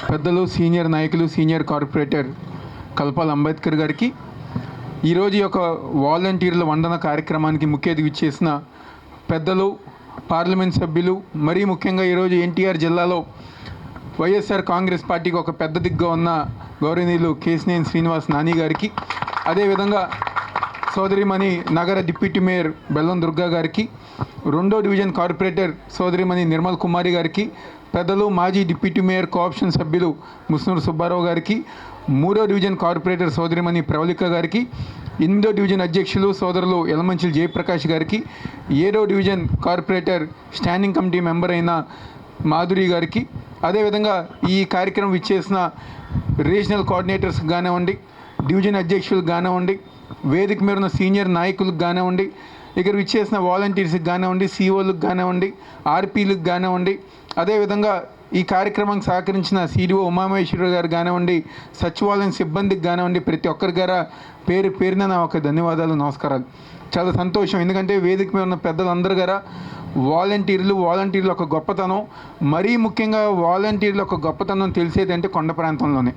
పెద్దలు సీనియర్ నాయకులు senior corporator కల్పాల్ Ambedkar గారికి ఈరోజు యొక్క వాలంటీర్ల వందన కార్యక్రమానికి ముఖ్య అతిథి ఇచ్చేసిన పెద్దలు పార్లమెంట్ సభ్యులు మరీ ముఖ్యంగా ఈరోజు ఎన్టీఆర్ జిల్లాలో వైఎస్ఆర్ కాంగ్రెస్ పార్టీకి ఒక పెద్ద దిగ్గా ఉన్న గౌరవనీయులు కేశినేని శ్రీనివాస్ నాని గారికి, అదేవిధంగా సోదరిమణి నగర డిప్యూటీ మేయర్ బెల్లం దుర్గా గారికి, 2వ డివిజన్ కార్పొరేటర్ సోదరిమణి నిర్మల్ కుమారి గారికి, పెద్దలు మాజీ డిప్యూటీ మేయర్ కోఆప్షన్ సభ్యులు ముస్నూరు సుబ్బారావు గారికి, 3వ డివిజన్ కార్పొరేటర్ సోదరిమణి ప్రవళిక గారికి, 8వ డివిజన్ అధ్యక్షులు సోదరులు యలమంచిలి జయప్రకాష్ గారికి, 7వ division corporator standing committee member అయిన మాధురి గారికి, అదేవిధంగా ఈ కార్యక్రమం ఇచ్చేసిన రీజనల్ కోఆర్డినేటర్స్ కానివ్వండి, డివిజన్ అధ్యక్షులకు కానివ్వండి, వేదిక మీద ఉన్న సీనియర్ నాయకులకు కానివ్వండి, ఇక్కడ ఇచ్చేసిన వాలంటీర్స్కి కానివ్వండి, సిఓలకు కానివ్వండి, ఆర్పీలకు కానివ్వండి, అదేవిధంగా ఈ కార్యక్రమానికి సహకరించిన సిడిఓ ఉమామహేశ్వర గారు కానివ్వండి, సచివాలయం సిబ్బందికి కానివ్వండి, ప్రతి ఒక్కరి గారా పేరు పేరున నా ఒక ధన్యవాదాలు, నమస్కారాలు. చాలా సంతోషం, ఎందుకంటే వేదిక మీద ఉన్న పెద్దలందరూ గారా వాలంటీర్లు ఒక గొప్పతనం, మరీ ముఖ్యంగా వాలంటీర్లు ఒక గొప్పతనం తెలిసేదంటే కొండ ప్రాంతంలోనే.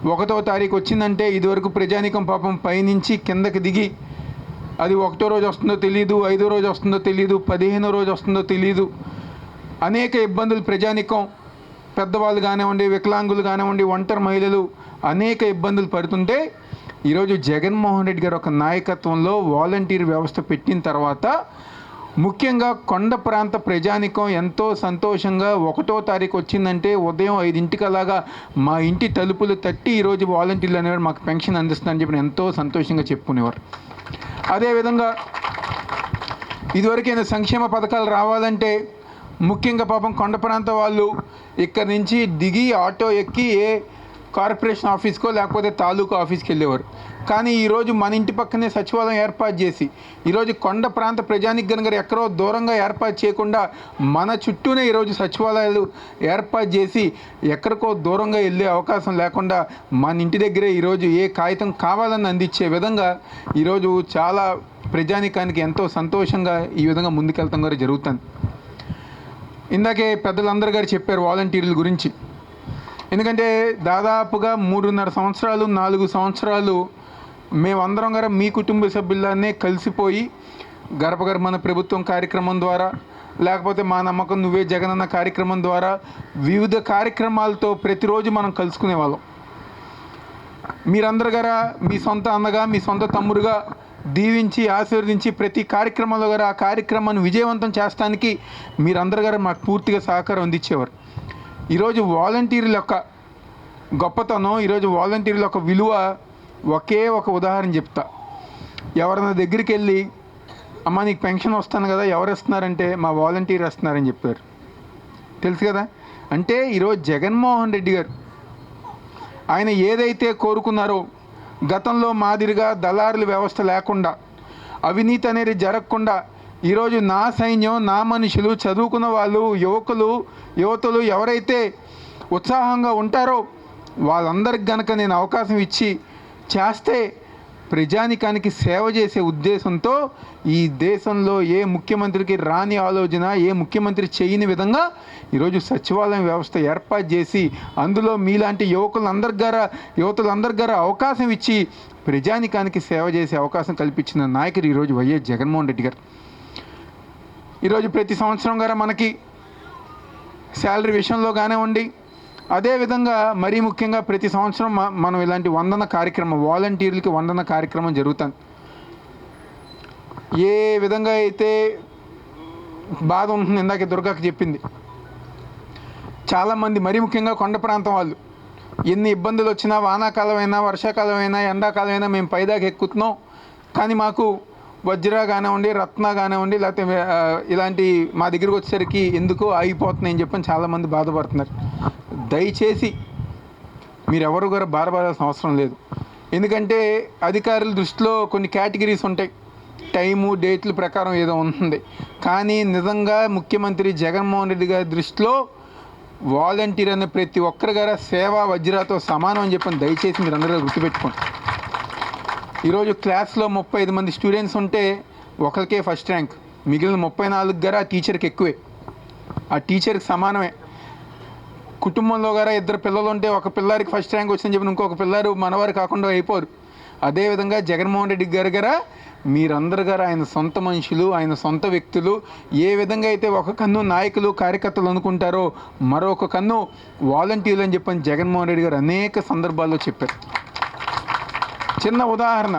1వ తారీఖు వచ్చిందంటే ఇదివరకు ప్రజానీకం పాపం పైనుంచి కిందకి దిగి అది 1వ రోజు వస్తుందో తెలియదు, 5వ రోజు వస్తుందో తెలియదు, 15వ రోజు వస్తుందో తెలియదు, అనేక ఇబ్బందులు ప్రజానీకం, పెద్దవాళ్ళు కానివ్వండి, వికలాంగులు కానివ్వండి, ఒంటరి మహిళలు అనేక ఇబ్బందులు పడుతుంటే ఈరోజు జగన్మోహన్ రెడ్డి గారు ఒక నాయకత్వంలో వాలంటీర్ వ్యవస్థ పెట్టిన తర్వాత ముఖ్యంగా కొండ ప్రాంత ప్రజానీకం ఎంతో సంతోషంగా 1వ తారీఖు వచ్చిందంటే ఉదయం 5ంటికి అలాగా మా ఇంటి తలుపులు తట్టి ఈరోజు వాలంటీర్లు అనేవారు మాకు పెన్షన్ అందిస్తుందని చెప్పి ఎంతో సంతోషంగా చెప్పుకునేవారు. అదేవిధంగా ఇదివరకైనా సంక్షేమ పథకాలు రావాలంటే ముఖ్యంగా పాపం కొండ ప్రాంత వాళ్ళు ఇక్కడి నుంచి దిగి ఆటో ఎక్కి ఏ కార్పొరేషన్ ఆఫీస్కో లేకపోతే తాలూకా ఆఫీస్కి వెళ్ళేవారు. కానీ ఈరోజు మన ఇంటి పక్కనే సచివాలయం ఏర్పాటు చేసి ఈరోజు కొండ ప్రాంత ప్రజానికి కనుక ఎక్కడో దూరంగా ఏర్పాటు చేయకుండా మన చుట్టూనే ఈరోజు సచివాలయాలు ఏర్పాటు చేసి ఎక్కడికో దూరంగా వెళ్ళే అవకాశం లేకుండా మన ఇంటి దగ్గరే ఈరోజు ఏ కాగితం కావాలని అందించే విధంగా ఈరోజు చాలా ప్రజానికానికి ఎంతో సంతోషంగా ఈ విధంగా ముందుకెళ్తాం గారు జరుగుతుంది. ఇందాకే పెద్దలందరూ గారు చెప్పారు వాలంటీర్ల గురించి. ఎందుకంటే దాదాపుగా 3.5 సంవత్సరాలు 4 సంవత్సరాలు మేమందరం గారు మీ కుటుంబ సభ్యులనే కలిసిపోయి గడప గడప మన ప్రభుత్వం కార్యక్రమం ద్వారా, లేకపోతే మా నమ్మకం నువ్వే జగనన్న కార్యక్రమం ద్వారా వివిధ కార్యక్రమాలతో ప్రతిరోజు మనం కలుసుకునే వాళ్ళం. మీరందరూ గారా మీ సొంత అన్నగా మీ సొంత తమ్ముడుగా దీవించి ఆశీర్వదించి ప్రతి కార్యక్రమంలో గారు ఆ కార్యక్రమాన్ని విజయవంతం చేస్తానికి మీరందరూ గారు మాకు పూర్తిగా సహకారం అందించేవారు. ఈరోజు వాలంటీర్ల యొక్క గొప్పతనం, ఈరోజు వాలంటీర్ల యొక్క విలువ ఒకే ఒక ఉదాహరణ చెప్తా. ఎవరైనా దగ్గరికి వెళ్ళి అమ్మ నీకు పెన్షన్ వస్తాను కదా, ఎవరు ఇస్తున్నారంటే మా వాలంటీర్ వస్తున్నారని చెప్పారు. తెలుసు కదా. అంటే ఈరోజు జగన్మోహన్ రెడ్డి గారు ఆయన ఏదైతే కోరుకున్నారో గతంలో మాదిరిగా దళారుల వ్యవస్థ లేకుండా, అవినీతి అనేది జరగకుండా ఈరోజు నా సైన్యం, నా మనుషులు, చదువుకున్న వాళ్ళు, యువతులు ఎవరైతే ఉత్సాహంగా ఉంటారో వాళ్ళందరికి కనుక నేను అవకాశం ఇచ్చి చేస్తే ప్రజానికానికి సేవ చేసే ఉద్దేశంతో ఈ దేశంలో ఏ ముఖ్యమంత్రికి రాని ఆలోచన, ఏ ముఖ్యమంత్రి చేయని విధంగా ఈరోజు సచివాలయం వ్యవస్థ ఏర్పాటు చేసి అందులో మీలాంటి యువతులందరి ద్వారా అవకాశం ఇచ్చి ప్రజానికానికి సేవ చేసే అవకాశం కల్పించిన నాయకుడు ఈరోజు వైఎస్ జగన్మోహన్ రెడ్డి గారు. ఈరోజు ప్రతి సంవత్సరం గారా మనకి శాలరీ విషయంలో కానివ్వండి, అదేవిధంగా మరీ ముఖ్యంగా ప్రతి సంవత్సరం మనం ఇలాంటి వందన కార్యక్రమం, వాలంటీర్లకి వందన కార్యక్రమం జరుగుతుంది. ఏ విధంగా అయితే బాధ ఉంటుంది ఇందాక దుర్గాకి చెప్పింది. చాలామంది మరీ ముఖ్యంగా కొండ ప్రాంతం వాళ్ళు ఎన్ని ఇబ్బందులు వచ్చినా, వానాకాలం అయినా, వర్షాకాలం అయినా, ఎండాకాలం అయినా మేము పైదాకా ఎక్కుతున్నాం, కానీ మాకు వజ్ర కానివ్వండి, రత్న కానివ్వండి, లేకపోతే ఇలాంటి మా దగ్గరికి వచ్చేసరికి ఎందుకో ఆగిపోతున్నాయని చెప్పని చాలామంది బాధపడుతున్నారు. దయచేసి మీరెవరు కూడా బాధపడాల్సిన అవసరం లేదు. ఎందుకంటే అధికారుల దృష్టిలో కొన్ని కేటగిరీస్ ఉంటాయి, టైము డేట్ల ప్రకారం ఏదో ఉంటుంది. కానీ నిజంగా ముఖ్యమంత్రి జగన్మోహన్ రెడ్డి గారి దృష్టిలో వాలంటీర్ అనే ప్రతి ఒక్కరి గారా సేవా వజ్రాతో సమానం అని చెప్పని దయచేసి మీరు అందరూ గుర్తుపెట్టుకోండి. ఈరోజు క్లాస్లో 35 మంది స్టూడెంట్స్ ఉంటే ఒకరికే ఫస్ట్ ర్యాంక్, మిగిలిన 34 గారా టీచర్కి ఎక్కువే, ఆ టీచర్కి సమానమే. కుటుంబంలో గారా ఇద్దరు పిల్లలు ఉంటే ఒక పిల్లారికి ఫస్ట్ ర్యాంక్ వచ్చిందని చెప్పి ఇంకొక పిల్లారు మనవారు కాకుండా అయిపోరు. అదేవిధంగా జగన్మోహన్ రెడ్డి గారు గారా మీరందరు గారు ఆయన సొంత మనుషులు, ఆయన సొంత వ్యక్తులు. ఏ విధంగా అయితే ఒక కన్ను నాయకులు కార్యకర్తలు అనుకుంటారో మరొక కన్ను వాలంటీర్లు అని చెప్పని జగన్మోహన్ రెడ్డి గారు అనేక సందర్భాల్లో చెప్పారు. చిన్న ఉదాహరణ,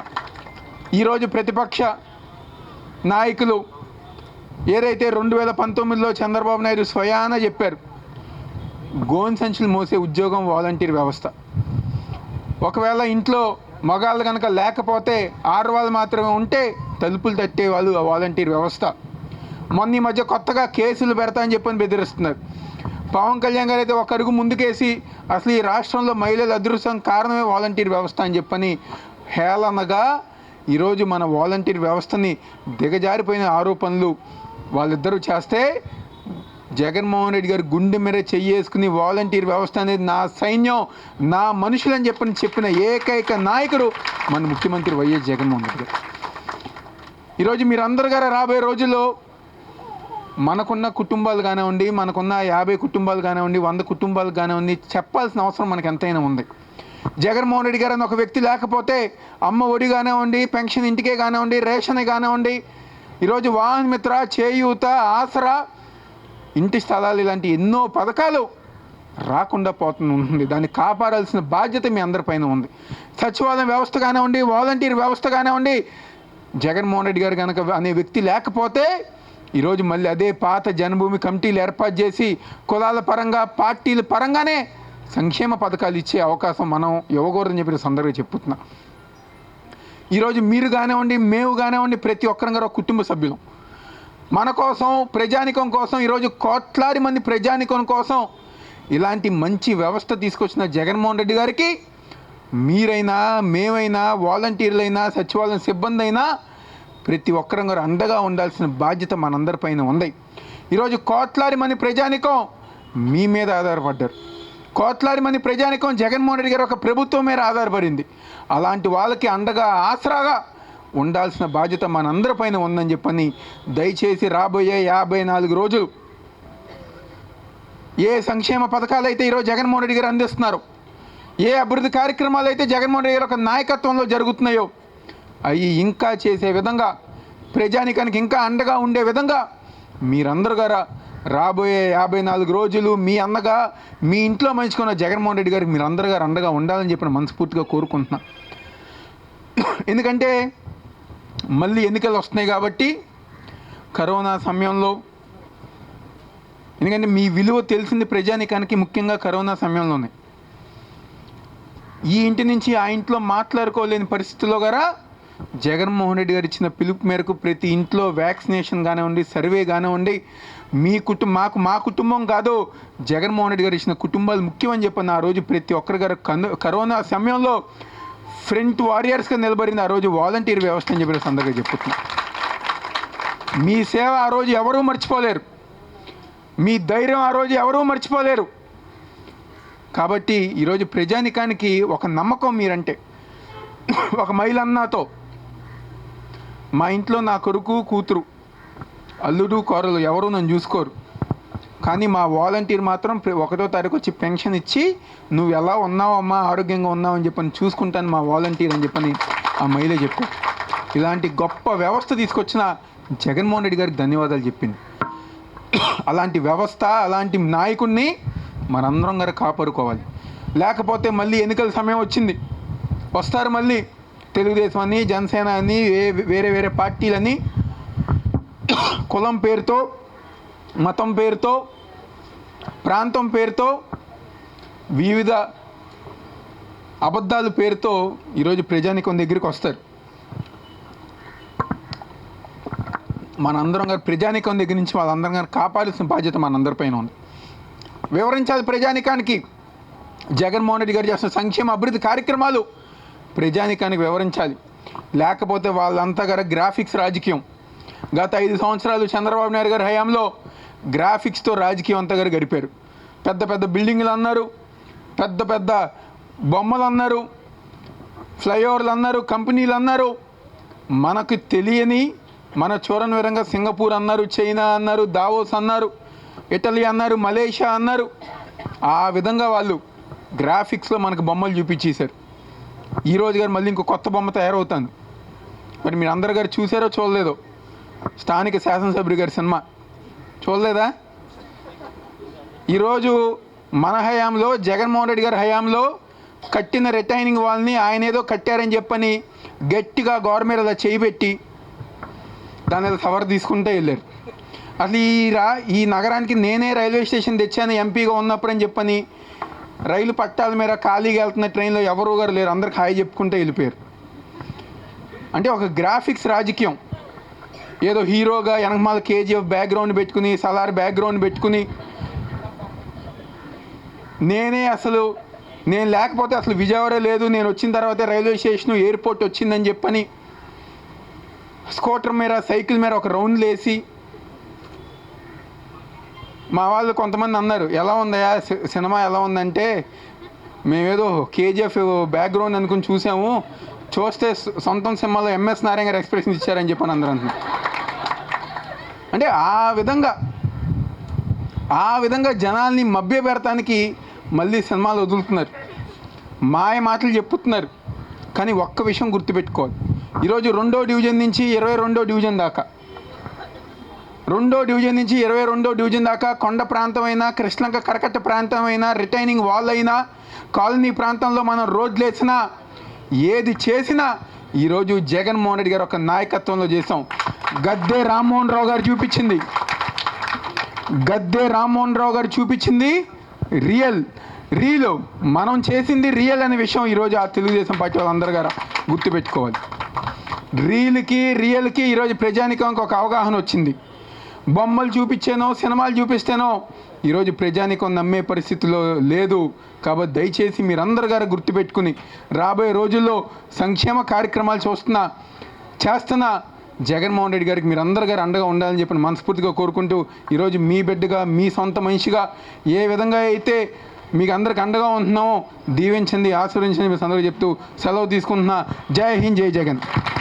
ఈరోజు ప్రతిపక్ష నాయకులు ఏదైతే 2019లో చంద్రబాబు నాయుడు స్వయాన చెప్పారు, గోన్ సంచులు మోసే ఉద్యోగం వాలంటీర్ వ్యవస్థ. ఒకవేళ ఇంట్లో మగాళ్ళు కనుక లేకపోతే ఆడవాళ్ళు మాత్రమే ఉంటే తలుపులు తట్టే వాళ్ళు ఆ వాలంటీర్ వ్యవస్థ. మొన్న ఈ మధ్య కొత్తగా కేసులు పెడతా అని చెప్పని బెదిరిస్తున్నారు. పవన్ కళ్యాణ్ గారు అయితే ఒక అడుగు ముందుకేసి అసలు ఈ రాష్ట్రంలో మహిళల అదృష్టం కారణమే వాలంటీర్ వ్యవస్థ అని చెప్పని హేళనగా ఈరోజు మన వాలంటీర్ వ్యవస్థని దిగజారిపోయిన ఆరోపణలు వాళ్ళిద్దరూ చేస్తే జగన్మోహన్ రెడ్డి గారు గుండె మీద చెయ్యేసుకుని వాలంటీర్ వ్యవస్థ అనేది నా సైన్యం, నా మనుషులని చెప్పిన ఏకైక నాయకుడు మన ముఖ్యమంత్రి వైఎస్ జగన్మోహన్ రెడ్డి గారు. ఈరోజు మీరందరూ గారు రాబోయే రోజుల్లో మనకున్న కుటుంబాలు కానివ్వండి, మనకున్న 50 కుటుంబాలు కానివ్వండి, 100 కుటుంబాలు కానివ్వండి, చెప్పాల్సిన అవసరం మనకు ఎంతైనా ఉంది. జగన్మోహన్ రెడ్డి గారు అని ఒక వ్యక్తి లేకపోతే అమ్మ ఒడి కానివ్వండి, పెన్షన్ ఇంటికే కానివ్వండి, రేషన్ కానివ్వండి, ఈరోజు వాహన మిత్ర, చేయూత, ఆసరా, ఇంటి స్థలాలు ఇలాంటి ఎన్నో పథకాలు రాకుండా పోతుంది. దాన్ని కాపాడాల్సిన బాధ్యత మీ అందరిపైన ఉంది. సచివాలయం వ్యవస్థ కానివ్వండి, వాలంటీర్ వ్యవస్థ కానివ్వండి, జగన్మోహన్ రెడ్డి గారు కనుక అనే వ్యక్తి లేకపోతే ఈరోజు మళ్ళీ అదే పాత జన్మభూమి కమిటీలు ఏర్పాటు చేసి కులాల పరంగా, పార్టీల పరంగానే సంక్షేమ పథకాలు ఇచ్చే అవకాశం మనం ఇవ్వకూడదని చెప్పి సందర్భంగా చెప్పుతున్నా. ఈరోజు మీరు కానివ్వండి, మేము కానివ్వండి, ప్రతి ఒక్కరం గారు ఒక కుటుంబ సభ్యులం. మన కోసం, ప్రజానికం కోసం, ఈరోజు కోట్లాది మంది ప్రజానికం కోసం ఇలాంటి మంచి వ్యవస్థ తీసుకొచ్చిన జగన్మోహన్ రెడ్డి గారికి మీరైనా, మేమైనా, వాలంటీర్లైనా, సచివాలయం సిబ్బంది అయినా ప్రతి ఒక్కరం గారు అండగా ఉండాల్సిన బాధ్యత మనందరిపైన ఉంది. ఈరోజు కోట్లాది మంది ప్రజానికం మీ మీద ఆధారపడ్డారు. కోట్లాది మంది ప్రజానికం జగన్మోహన్ రెడ్డి గారు ఒక ప్రభుత్వం మీద ఆధారపడింది. అలాంటి వాళ్ళకి అండగా, ఆసరాగా ఉండాల్సిన బాధ్యత మనందరిపైన ఉందని చెప్పని దయచేసి రాబోయే 54 రోజులు ఏ సంక్షేమ పథకాలు అయితే ఈరోజు జగన్మోహన్ రెడ్డి గారు అందిస్తున్నారు, ఏ అభివృద్ధి కార్యక్రమాలు అయితే జగన్మోహన్ రెడ్డి గారు ఒక నాయకత్వంలో జరుగుతున్నాయో అవి ఇంకా చేసే విధంగా, ప్రజానికానికి ఇంకా అండగా ఉండే విధంగా మీరందరూ గారా రాబోయే 54 రోజులు మీ అన్నగా, మీ ఇంట్లో మంచుకున్న జగన్మోహన్ రెడ్డి గారికి మీరందరూ గారు అండగా ఉండాలని చెప్పి మనస్ఫూర్తిగా కోరుకుంటున్నా. ఎందుకంటే మళ్ళీ ఎన్నికలు వస్తున్నాయి కాబట్టి కరోనా సమయంలో, ఎందుకంటే మీ విలువ తెలిసింది ప్రజానికానికి ముఖ్యంగా కరోనా సమయంలోనే. ఈ ఇంటి నుంచి ఆ ఇంట్లో మాట్లాడుకోలేని పరిస్థితుల్లో గారా జగన్మోహన్ రెడ్డి గారు ఇచ్చిన పిలుపు మేరకు ప్రతి ఇంట్లో వ్యాక్సినేషన్ కానివ్వండి, సర్వే కానివ్వండి, మా కుటుంబం కాదు, జగన్మోహన్ రెడ్డి గారు ఇచ్చిన కుటుంబాలు ముఖ్యమని చెప్పిన ఆ రోజు ప్రతి ఒక్కరి గారు కరోనా సమయంలో ఫ్రంట్ వారియర్స్గా నిలబడింది ఆ రోజు వాలంటీర్ వ్యవస్థ అని చెప్పి సందర్భంగా చెప్పుతున్నా. మీ సేవ ఆ రోజు ఎవరూ మర్చిపోలేరు, మీ ధైర్యం ఆ రోజు ఎవరూ మర్చిపోలేరు. కాబట్టి ఈరోజు ప్రజానికానికి ఒక నమ్మకం మీరంటే. ఒక మహిళ అన్నతో, మా ఇంట్లో నా కొడుకు, కూతురు, అల్లుడు, కోరలు ఎవరు నన్ను చూసుకోరు, కానీ మా వాలంటీర్ మాత్రం 1వ తారీఖు వచ్చి పెన్షన్ ఇచ్చి నువ్వు ఎలా ఉన్నావమ్మా, ఆరోగ్యంగా ఉన్నావు అని చెప్పని చూసుకుంటాను మా వాలంటీర్ అని చెప్పని ఆ మహిళ చెప్పు. ఇలాంటి గొప్ప వ్యవస్థ తీసుకొచ్చిన జగన్మోహన్ రెడ్డి గారికి ధన్యవాదాలు చెప్పింది. అలాంటి వ్యవస్థ, అలాంటి నాయకుడిని మనందరం గారు కాపాడుకోవాలి. లేకపోతే మళ్ళీ ఎన్నికల సమయం వచ్చింది, వస్తారు మళ్ళీ తెలుగుదేశం అని, జనసేన అని, వేరే వేరే పార్టీలని కులం పేరుతో, మతం పేరుతో, ప్రాంతం పేరుతో, వివిధ అబద్ధాల పేరుతో ఈరోజు ప్రజానికం దగ్గరికి వస్తారు. మనందరం గారు ప్రజానికం దగ్గర నుంచి వాళ్ళందరం గారు కాపాడాల్సిన బాధ్యత మనందరిపైన ఉంది. వివరించాలి ప్రజానికానికి. జగన్మోహన్ రెడ్డి గారు చేస్తున్న సంక్షేమ అభివృద్ధి కార్యక్రమాలు ప్రజానికానికి వివరించాలి. లేకపోతే వాళ్ళంతా గారు గ్రాఫిక్స్ రాజకీయం. గత 5 సంవత్సరాలు చంద్రబాబు నాయుడు గారి హయాంలో గ్రాఫిక్స్తో రాజకీయం అంతా గారు గడిపారు. పెద్ద పెద్ద బిల్డింగ్లు అన్నారు, పెద్ద పెద్ద బొమ్మలు అన్నారు, ఫ్లైఓవర్లు అన్నారు, కంపెనీలు అన్నారు. మనకు తెలియని, మన చూడని విధంగా సింగపూర్ అన్నారు, చైనా అన్నారు, దావోస్ అన్నారు, ఇటలీ అన్నారు, మలేషియా అన్నారు. ఆ విధంగా వాళ్ళు గ్రాఫిక్స్లో మనకు బొమ్మలు చూపించేశారు. ఈరోజు గారు మళ్ళీ ఇంకో కొత్త బొమ్మ తయారవుతాను. మరి మీరు అందరు గారు చూసారో చూడలేదో స్థానిక శాసనసభ్యుడి గారి సినిమా చూడలేదా? ఈరోజు మన హయాంలో జగన్మోహన్ రెడ్డి గారి హయాంలో కట్టిన రిటైనింగ్ వాల్ని ఆయన ఏదో కట్టారని చెప్పని గట్టిగా గవర్నమెంట్ అలా చేయబెట్టి దాని మీద సవర్ తీసుకుంటూ వెళ్ళారు. అసలు ఈ నగరానికి నేనే రైల్వే స్టేషన్ తెచ్చాను ఎంపీగా ఉన్నప్పుడు అని చెప్పని రైలు పట్టాల మీద ఖాళీగా వెళ్తున్న ట్రైన్లో ఎవరు గారు లేరు, అందరికి హాయి చెప్పుకుంటూ వెళ్ళిపోయారు. అంటే ఒక గ్రాఫిక్స్ రాజకీయం. ఏదో హీరోగా వెనకమాల కేజీఎఫ్ బ్యాక్గ్రౌండ్ పెట్టుకుని సలార్ బ్యాక్గ్రౌండ్ పెట్టుకుని నేను లేకపోతే అసలు విజయవాడ లేదు, నేను వచ్చిన తర్వాతే రైల్వే స్టేషన్ ఎయిర్పోర్ట్ వచ్చిందని చెప్పని స్కూటర్ మీద సైకిల్ మీద ఒక రౌండ్లు వేసి మా వాళ్ళు కొంతమంది అన్నారు, ఎలా ఉందయా సినిమా ఎలా ఉందంటే మేమేదో కేజీఎఫ్ బ్యాక్గ్రౌండ్ అనుకుని చూసాము, చూస్తే సొంతం సినిమాలో ఎంఎస్ నారాయణ గారు ఎక్స్ప్రెషన్ ఇచ్చారని చెప్పని అందరూ అంటున్నారు. అంటే ఆ విధంగా జనాల్ని మభ్య పెడతానికి మళ్ళీ సినిమాలు వదులుతున్నారు, మాయ మాటలు చెప్పుతున్నారు. కానీ ఒక్క విషయం గుర్తుపెట్టుకోవాలి, ఈరోజు 2వ డివిజన్ నుంచి 22వ డివిజన్ దాకా 2వ డివిజన్ నుంచి 22వ డివిజన్ దాకా కొండ ప్రాంతమైనా కృష్ణంక కరకట్ట ప్రాంతమైనా రిటైనింగ్ వాల్ అయినా కాలనీ ప్రాంతంలో మనం రోడ్లు వేసినా ఏది చేసినా ఈరోజు జగన్మోహన్ రెడ్డి గారు ఒక నాయకత్వంలో చేసాం. గద్దె రామ్మోహన్ రావు గారు చూపించింది రీల్ మనం చేసింది రియల్ అనే విషయం ఈరోజు ఆ తెలుగుదేశం పార్టీ వాళ్ళందరూ గారు గుర్తుపెట్టుకోవాలి. రియల్కి ఈరోజు ప్రజానికానికి ఒక అవగాహన వచ్చింది. బొమ్మలు చూపించానో సినిమాలు చూపిస్తేనో ఈరోజు ప్రజానికం నమ్మే పరిస్థితిలో లేదు. కాబట్టి దయచేసి మీరందరూ గారు గుర్తుపెట్టుకుని రాబోయే రోజుల్లో సంక్షేమ కార్యక్రమాలు చేస్తున్న జగన్మోహన్ రెడ్డి గారికి మీరందరూ గారు అండగా ఉండాలని చెప్పి మనస్ఫూర్తిగా కోరుకుంటూ ఈరోజు మీ బిడ్డగా మీ సొంత మనిషిగా ఏ విధంగా అయితే మీకు అందరికి అండగా ఉంటున్నామో దీవించండి, ఆశీర్వదించండి మీ అందరూ చెప్తూ సెలవు తీసుకుంటున్నా. జై హింద్, జై జగన్.